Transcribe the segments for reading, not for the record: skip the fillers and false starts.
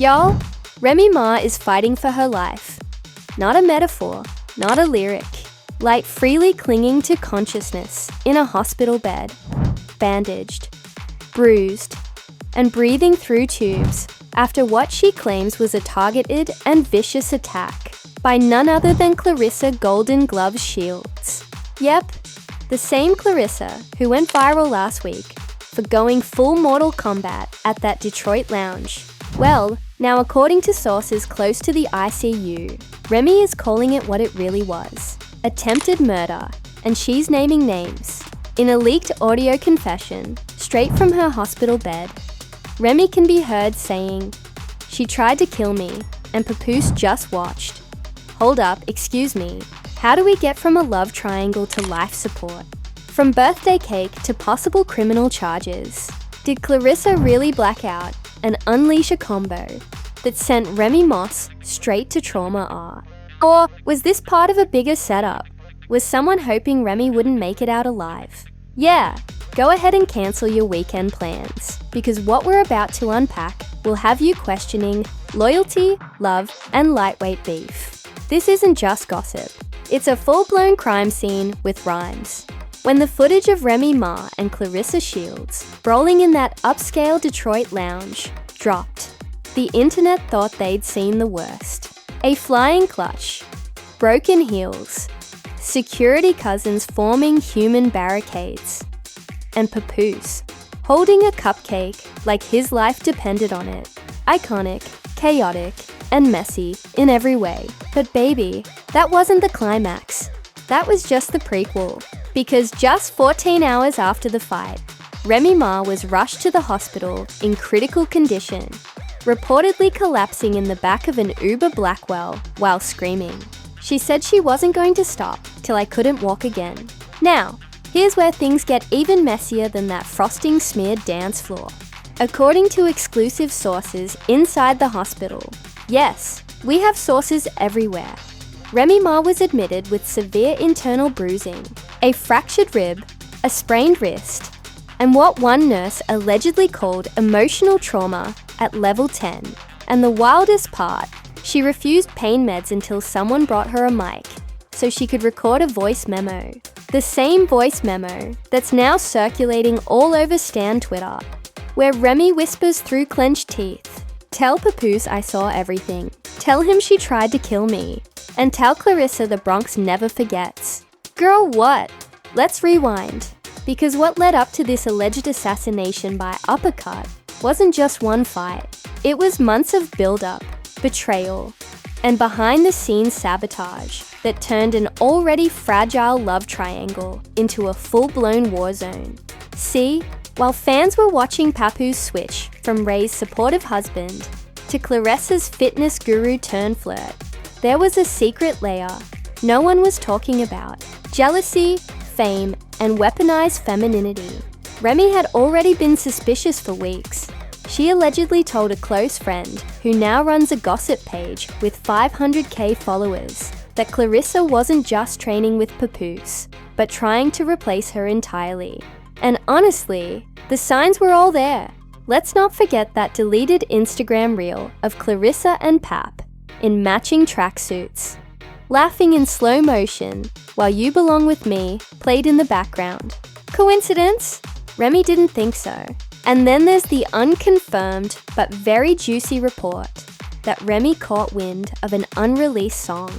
Y'all, Remy Ma is fighting for her life. Not a metaphor, not a lyric. Like freely clinging to consciousness in a hospital bed, bandaged, bruised, and breathing through tubes after what she claims was a targeted and vicious attack by none other than Claressa Golden Gloves Shields. Yep, the same Claressa who went viral last week for going full Mortal Kombat at that Detroit lounge. Well, now according to sources close to the ICU, Remy is calling it what it really was: attempted murder, and she's naming names. In a leaked audio confession, straight from her hospital bed, Remy can be heard saying, "She tried to kill me, and Papoose just watched. Hold up, excuse me. How do we get from a love triangle to life support? From birthday cake to possible criminal charges? Did Claressa really black out and unleash a combo that sent Remy Moss straight to trauma R? Or was this part of a bigger setup? Was someone hoping Remy wouldn't make it out alive? Yeah, go ahead and cancel your weekend plans, because what we're about to unpack will have you questioning loyalty, love, and lightweight beef. This isn't just gossip. It's a full-blown crime scene with rhymes. When the footage of Remy Ma and Claressa Shields brawling in that upscale Detroit lounge dropped, the internet thought they'd seen the worst. A flying clutch, broken heels, security cousins forming human barricades, and Papoose holding a cupcake like his life depended on it. Iconic, chaotic, and messy in every way. But baby, that wasn't the climax. That was just the prequel. Because just 14 hours after the fight, Remy Ma was rushed to the hospital in critical condition, reportedly collapsing in the back of an Uber Blackwell while screaming. She said she wasn't going to stop till I couldn't walk again. Now, here's where things get even messier than that frosting smeared dance floor. According to exclusive sources inside the hospital, yes, we have sources everywhere, Remy Ma was admitted with severe internal bruising, a fractured rib, a sprained wrist, and what one nurse allegedly called emotional trauma at level 10. And the wildest part, she refused pain meds until someone brought her a mic so she could record a voice memo. The same voice memo that's now circulating all over Stan Twitter, where Remy whispers through clenched teeth, "Tell Papoose I saw everything. Tell him she tried to kill me. And tell Claressa the Bronx never forgets." Girl, what? Let's rewind. Because what led up to this alleged assassination by uppercut wasn't just one fight. It was months of build-up, betrayal, and behind-the-scenes sabotage that turned an already fragile love triangle into a full-blown war zone. See, while fans were watching Papoose switch from Ray's supportive husband to Claressa's fitness guru turn flirt, there was a secret layer no one was talking about: jealousy, fame, and weaponized femininity. Remy had already been suspicious for weeks. She allegedly told a close friend, who now runs a gossip page with 500k followers, that Claressa wasn't just training with Papoose, but trying to replace her entirely. And honestly, the signs were all there. Let's not forget that deleted Instagram reel of Claressa and Pap in matching tracksuits, laughing in slow motion while You Belong With Me played in the background. Coincidence? Remy didn't think so. And then there's the unconfirmed but very juicy report that Remy caught wind of an unreleased song.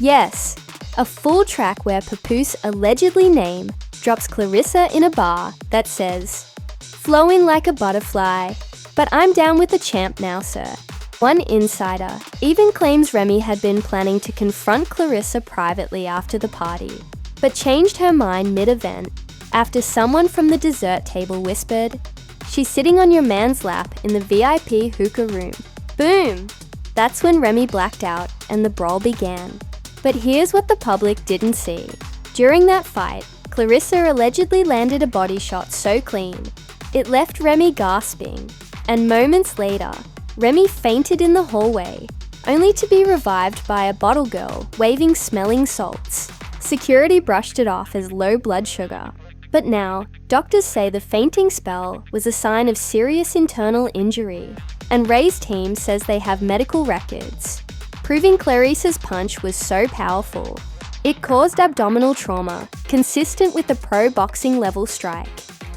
Yes, a full track where Papoose allegedly name drops Claressa in a bar that says, "Flowing like a butterfly, but I'm down with the champ now, sir." One insider even claims Remy had been planning to confront Claressa privately after the party, but changed her mind mid-event after someone from the dessert table whispered, "She's sitting on your man's lap in the VIP hookah room." Boom! That's when Remy blacked out and the brawl began. But here's what the public didn't see. During that fight, Claressa allegedly landed a body shot so clean, it left Remy gasping, and moments later, Remy fainted in the hallway, only to be revived by a bottle girl waving smelling salts. Security brushed it off as low blood sugar. But now, doctors say the fainting spell was a sign of serious internal injury. and Ray's team says they have medical records, proving Clarissa's punch was so powerful. It caused abdominal trauma, consistent with the pro boxing level strike.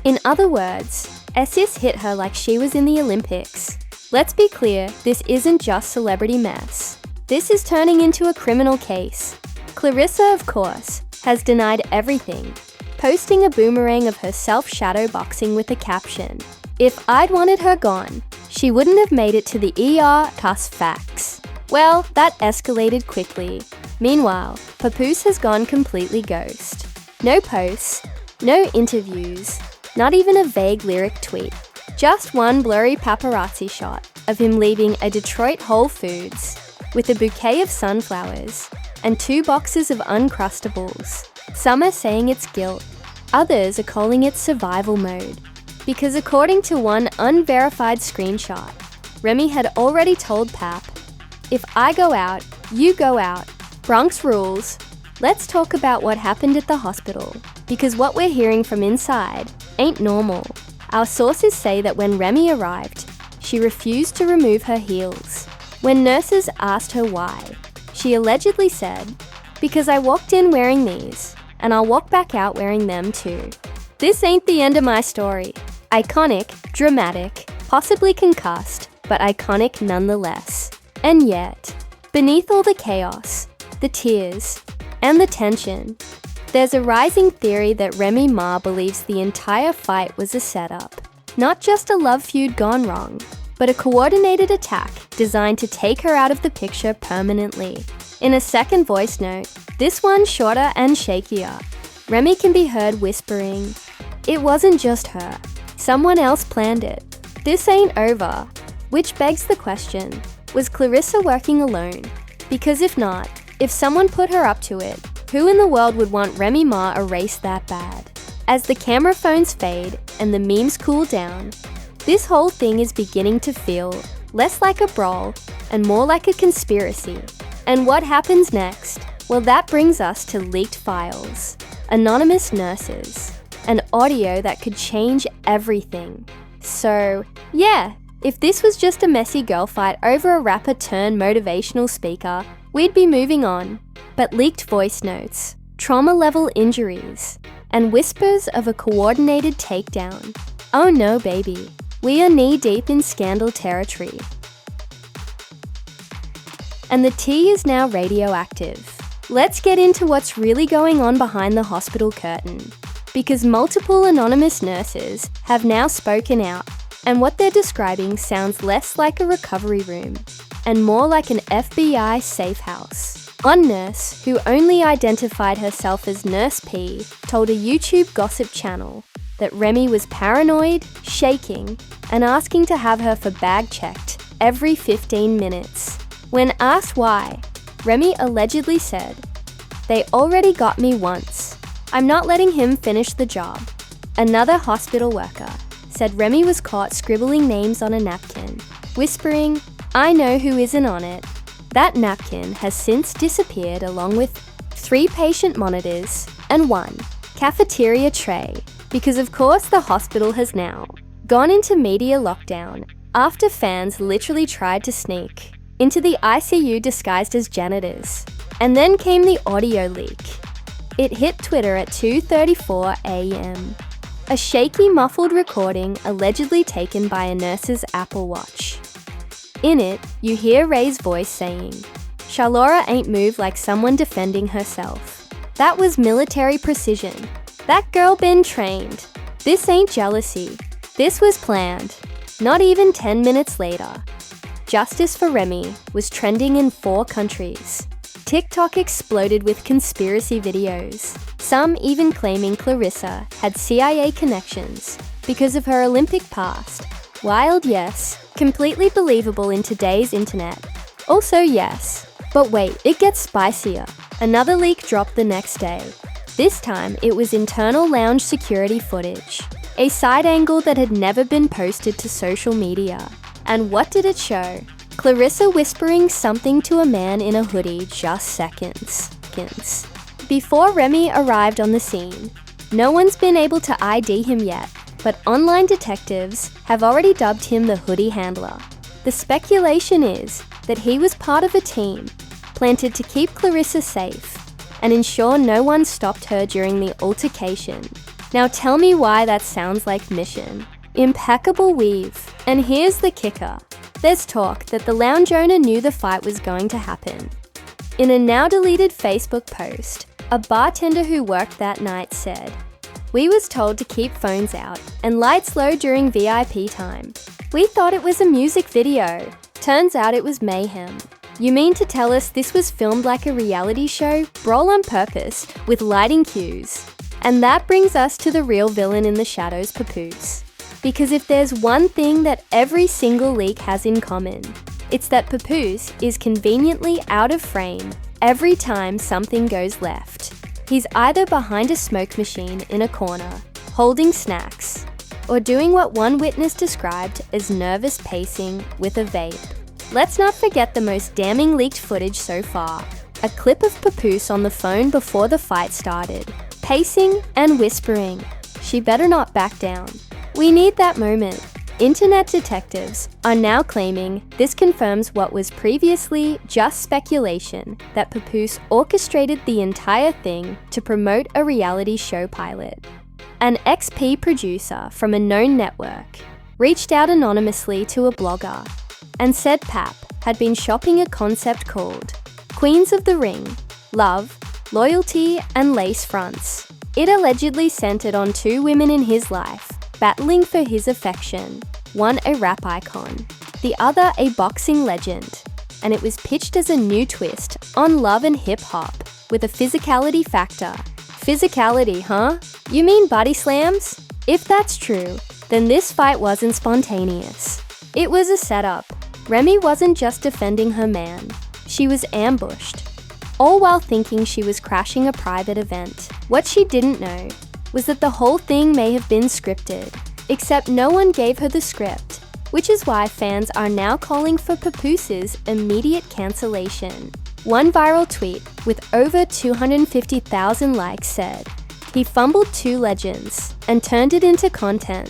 In other words, Essis hit her like she was in the Olympics. Let's be clear, this isn't just celebrity mess. This is turning into a criminal case. Claressa, of course, has denied everything, posting a boomerang of herself shadow boxing with a caption, "If I'd wanted her gone, she wouldn't have made it to the ER, cuss facts." Well, that escalated quickly. Meanwhile, Papoose has gone completely ghost. No posts, no interviews, not even a vague lyric tweet. Just one blurry paparazzi shot of him leaving a Detroit Whole Foods with a bouquet of sunflowers and 2 boxes of Uncrustables. Some are saying it's guilt, others are calling it survival mode. Because according to one unverified screenshot, Remy had already told Pap, "If I go out, you go out. Bronx rules." Let's talk about what happened at the hospital, because what we're hearing from inside ain't normal. Our sources say that when Remy arrived, she refused to remove her heels. When nurses asked her why, she allegedly said, "Because I walked in wearing these, and I'll walk back out wearing them too." This ain't the end of my story. Iconic, dramatic, possibly concussed, but iconic nonetheless. And yet, beneath all the chaos, the tears, and the tension, there's a rising theory that Remy Ma believes the entire fight was a setup. Not just a love feud gone wrong, but a coordinated attack designed to take her out of the picture permanently. In a second voice note, this one shorter and shakier, Remy can be heard whispering, "It wasn't just her. Someone else planned it. This ain't over." Which begs the question, was Claressa working alone? Because if not, if someone put her up to it, who in the world would want Remy Ma erased that bad? As the camera phones fade and the memes cool down, this whole thing is beginning to feel less like a brawl and more like a conspiracy. And what happens next? Well, that brings us to leaked files, anonymous nurses, and audio that could change everything. So, yeah, if this was just a messy girl fight over a rapper turned motivational speaker, we'd be moving on. But leaked voice notes, trauma-level injuries, and whispers of a coordinated takedown. Oh no, baby. We are knee-deep in scandal territory. And the tea is now radioactive. Let's get into what's really going on behind the hospital curtain. Because multiple anonymous nurses have now spoken out, and what they're describing sounds less like a recovery room and more like an FBI safe house. One nurse, who only identified herself as Nurse P, told a YouTube gossip channel that Remy was paranoid, shaking, and asking to have her for bag checked every 15 minutes. When asked why, Remy allegedly said, "They already got me once. I'm not letting him finish the job." Another hospital worker said Remy was caught scribbling names on a napkin, whispering, "I know who isn't on it." That napkin has since disappeared along with 3 patient monitors and 1 cafeteria tray, because of course the hospital has now gone into media lockdown after fans literally tried to sneak into the ICU disguised as janitors. And then came the audio leak. It hit Twitter at 2:34 a.m. A shaky, muffled recording allegedly taken by a nurse's Apple Watch. In it, you hear Ray's voice saying, "Charlora ain't moved like someone defending herself. That was military precision. That girl been trained. This ain't jealousy. This was planned." Not even 10 minutes later, Justice for Remy was trending in 4 countries. TikTok exploded with conspiracy videos, some even claiming Claressa had CIA connections because of her Olympic past. Wild, yes. Completely believable in today's internet. Also, yes. But wait, it gets spicier. Another leak dropped the next day. This time, it was internal lounge security footage. A side angle that had never been posted to social media. And what did it show? Claressa whispering something to a man in a hoodie just seconds. Before Remy arrived on the scene, no one's been able to ID him yet, but online detectives have already dubbed him the hoodie handler. The speculation is that he was part of a team planted to keep Claressa safe and ensure no one stopped her during the altercation. Now tell me why that sounds like mission. Impeccable weave. And here's the kicker. There's talk that the lounge owner knew the fight was going to happen. In a now-deleted Facebook post, a bartender who worked that night said, "We was told to keep phones out and lights low during VIP time. We thought it was a music video. Turns out it was mayhem." You mean to tell us this was filmed like a reality show, brawl on purpose, with lighting cues? And that brings us to the real villain in the shadows, Papoose. Because if there's one thing that every single leak has in common, it's that Papoose is conveniently out of frame every time something goes left. He's either behind a smoke machine in a corner, holding snacks, or doing what one witness described as nervous pacing with a vape. Let's not forget the most damning leaked footage so far, a clip of Papoose on the phone before the fight started, pacing and whispering, "She better not back down." We need that moment. Internet detectives are now claiming this confirms what was previously just speculation, that Papoose orchestrated the entire thing to promote a reality show pilot. An XP producer from a known network reached out anonymously to a blogger and said Pap had been shopping a concept called Queens of the Ring, Love, Loyalty, and Lace Fronts. It allegedly centered on two women in his life, battling for his affection, one a rap icon, the other a boxing legend, and it was pitched as a new twist on love and hip-hop with a physicality factor. Physicality, huh? You mean body slams? If that's true, then this fight wasn't spontaneous. It was a setup. Remy wasn't just defending her man, she was ambushed, all while thinking she was crashing a private event. What she didn't know was that the whole thing may have been scripted, except no one gave her the script, which is why fans are now calling for Papoose's immediate cancellation. One viral tweet with over 250,000 likes said, "He fumbled two legends and turned it into content.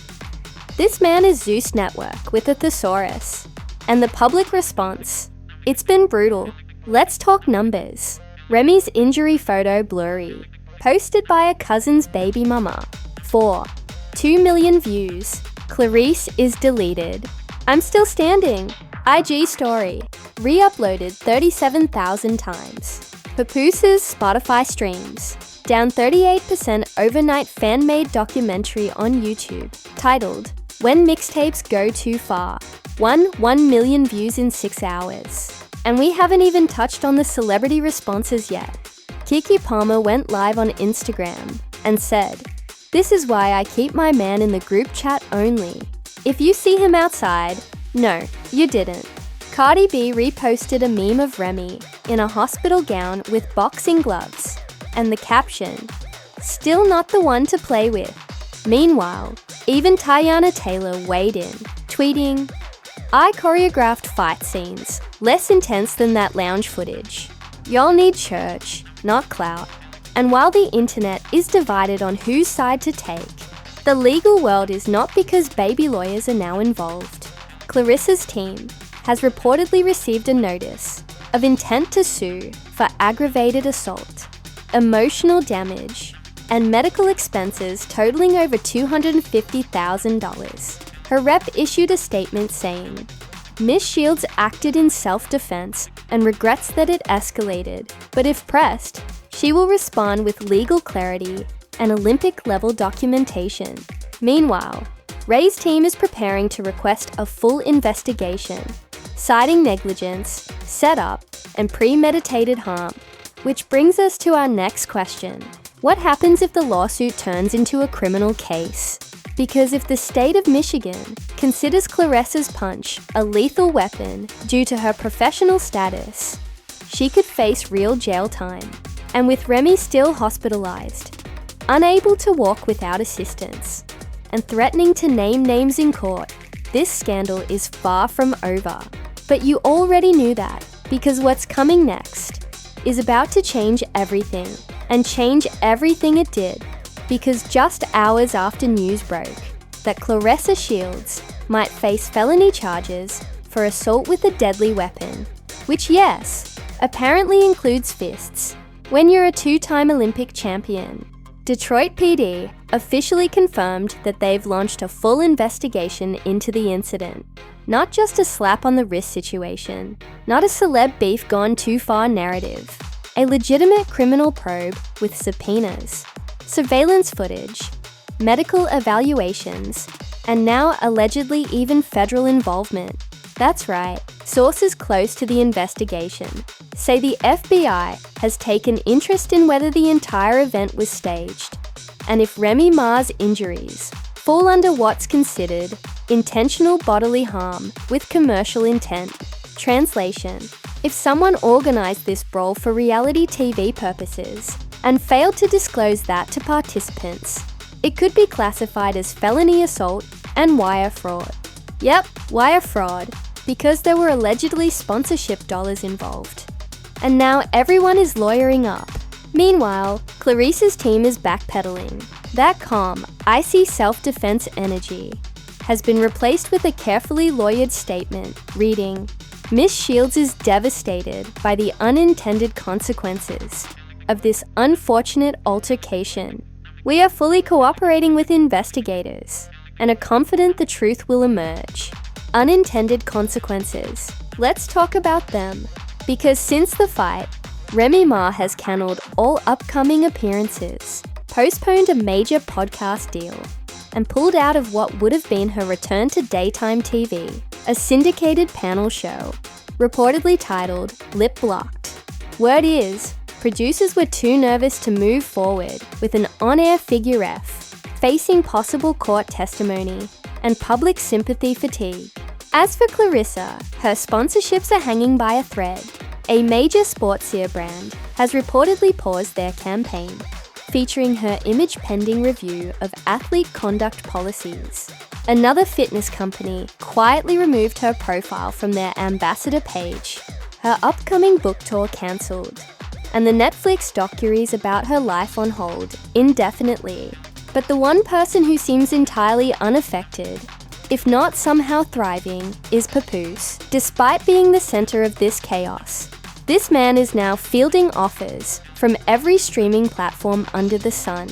This man is Zeus Network with a thesaurus." And the public response, "It's been brutal. Let's talk numbers." Remy's injury photo blurry, posted by a cousin's baby mama. 4. 2 million views. Claressa is deleted. I'm still standing. IG story, re-uploaded 37,000 times. Papoose's Spotify streams, down 38% overnight fan-made documentary on YouTube, titled, "When Mixtapes Go Too Far." 1 million views in 6 hours. And we haven't even touched on the celebrity responses yet. Keke Palmer went live on Instagram and said, "This is why I keep my man in the group chat only. If you see him outside, no, you didn't." Cardi B reposted a meme of Remy in a hospital gown with boxing gloves, and the caption, "Still not the one to play with." Meanwhile, even Teyana Taylor weighed in, tweeting, "I choreographed fight scenes, less intense than that lounge footage. Y'all need church, not clout." And while the internet is divided on whose side to take, the legal world is not, because baby lawyers are now involved. Claressa's team has reportedly received a notice of intent to sue for aggravated assault, emotional damage, and medical expenses totaling over $250,000. Her rep issued a statement saying, "Ms. Shields acted in self-defense and regrets that it escalated, but if pressed, she will respond with legal clarity and Olympic-level documentation." Meanwhile, Ray's team is preparing to request a full investigation, citing negligence, setup, and premeditated harm. Which brings us to our next question. What happens if the lawsuit turns into a criminal case? Because if the state of Michigan considers Claressa's punch a lethal weapon due to her professional status, she could face real jail time. And with Remy still hospitalized, unable to walk without assistance, and threatening to name names in court, this scandal is far from over. But you already knew that, because what's coming next is about to change everything, and change everything it did. Because just hours after news broke that Claressa Shields might face felony charges for assault with a deadly weapon, which, yes, apparently includes fists, when you're a two-time Olympic champion. Detroit PD officially confirmed that they've launched a full investigation into the incident. Not just a slap on the wrist situation, not a celeb beef gone too far narrative. A legitimate criminal probe with subpoenas, surveillance footage, medical evaluations, and now allegedly even federal involvement. That's right, sources close to the investigation say the FBI has taken interest in whether the entire event was staged, and if Remy Ma's injuries fall under what's considered intentional bodily harm with commercial intent. Translation: if someone organized this brawl for reality TV purposes and failed to disclose that to participants, it could be classified as felony assault and wire fraud. Yep, wire fraud, because there were allegedly sponsorship dollars involved. And now everyone is lawyering up. Meanwhile, Claressa's team is backpedaling. That calm, icy self-defense energy has been replaced with a carefully lawyered statement reading, "Miss Shields is devastated by the unintended consequences of this unfortunate altercation. We are fully cooperating with investigators and are confident the truth will emerge." Unintended consequences. Let's talk about them. Because since the fight, Remy Ma has cancelled all upcoming appearances, postponed a major podcast deal, and pulled out of what would have been her return to daytime TV, a syndicated panel show, reportedly titled Lip Blocked. Word is, producers were too nervous to move forward with an on-air figure F, facing possible court testimony and public sympathy fatigue. As for Claressa, her sponsorships are hanging by a thread. A major sportswear brand has reportedly paused their campaign, featuring her image-pending review of athlete conduct policies. Another fitness company quietly removed her profile from their ambassador page, her upcoming book tour cancelled, and the Netflix docuseries about her life on hold indefinitely. But the one person who seems entirely unaffected, if not somehow thriving, is Papoose. Despite being the center of this chaos, this man is now fielding offers from every streaming platform under the sun.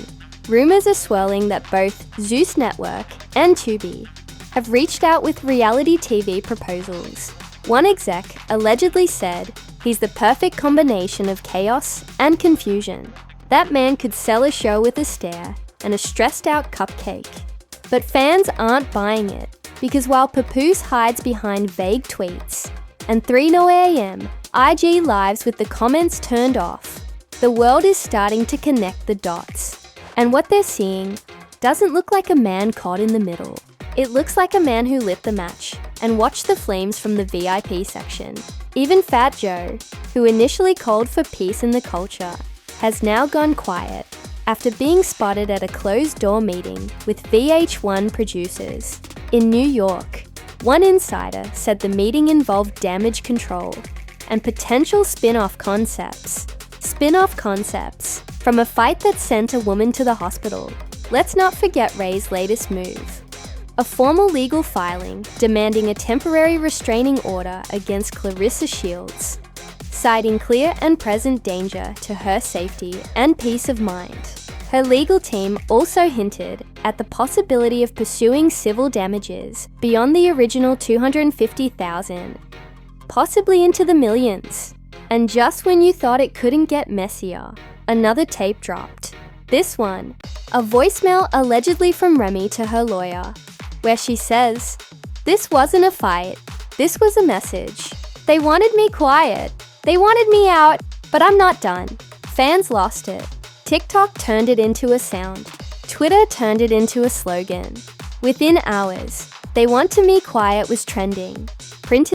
Rumors are swirling that both Zeus Network and Tubi have reached out with reality TV proposals. One exec allegedly said he's the perfect combination of chaos and confusion. That man could sell a show with a stare and a stressed-out cupcake. But fans aren't buying it, because while Papoose hides behind vague tweets and 3:00 a.m. IG lives with the comments turned off, the world is starting to connect the dots. And what they're seeing doesn't look like a man caught in the middle. It looks like a man who lit the match and watched the flames from the VIP section. Even Fat Joe, who initially called for peace in the culture, has now gone quiet after being spotted at a closed-door meeting with VH1 producers. In New York, one insider said the meeting involved damage control and potential spin-off concepts. Spin-off concepts from a fight that sent a woman to the hospital. Let's not forget Ray's latest move. A formal legal filing demanding a temporary restraining order against Claressa Shields, citing clear and present danger to her safety and peace of mind. Her legal team also hinted at the possibility of pursuing civil damages beyond the original $250,000, possibly into the millions. And just when you thought it couldn't get messier, another tape dropped. This one, a voicemail allegedly from Remy to her lawyer, where she says, "This wasn't a fight, this was a message. They wanted me quiet, they wanted me out, but I'm not done." Fans lost it. TikTok turned it into a sound. Twitter turned it into a slogan. Within hours, "They want to me quiet" was trending. Printed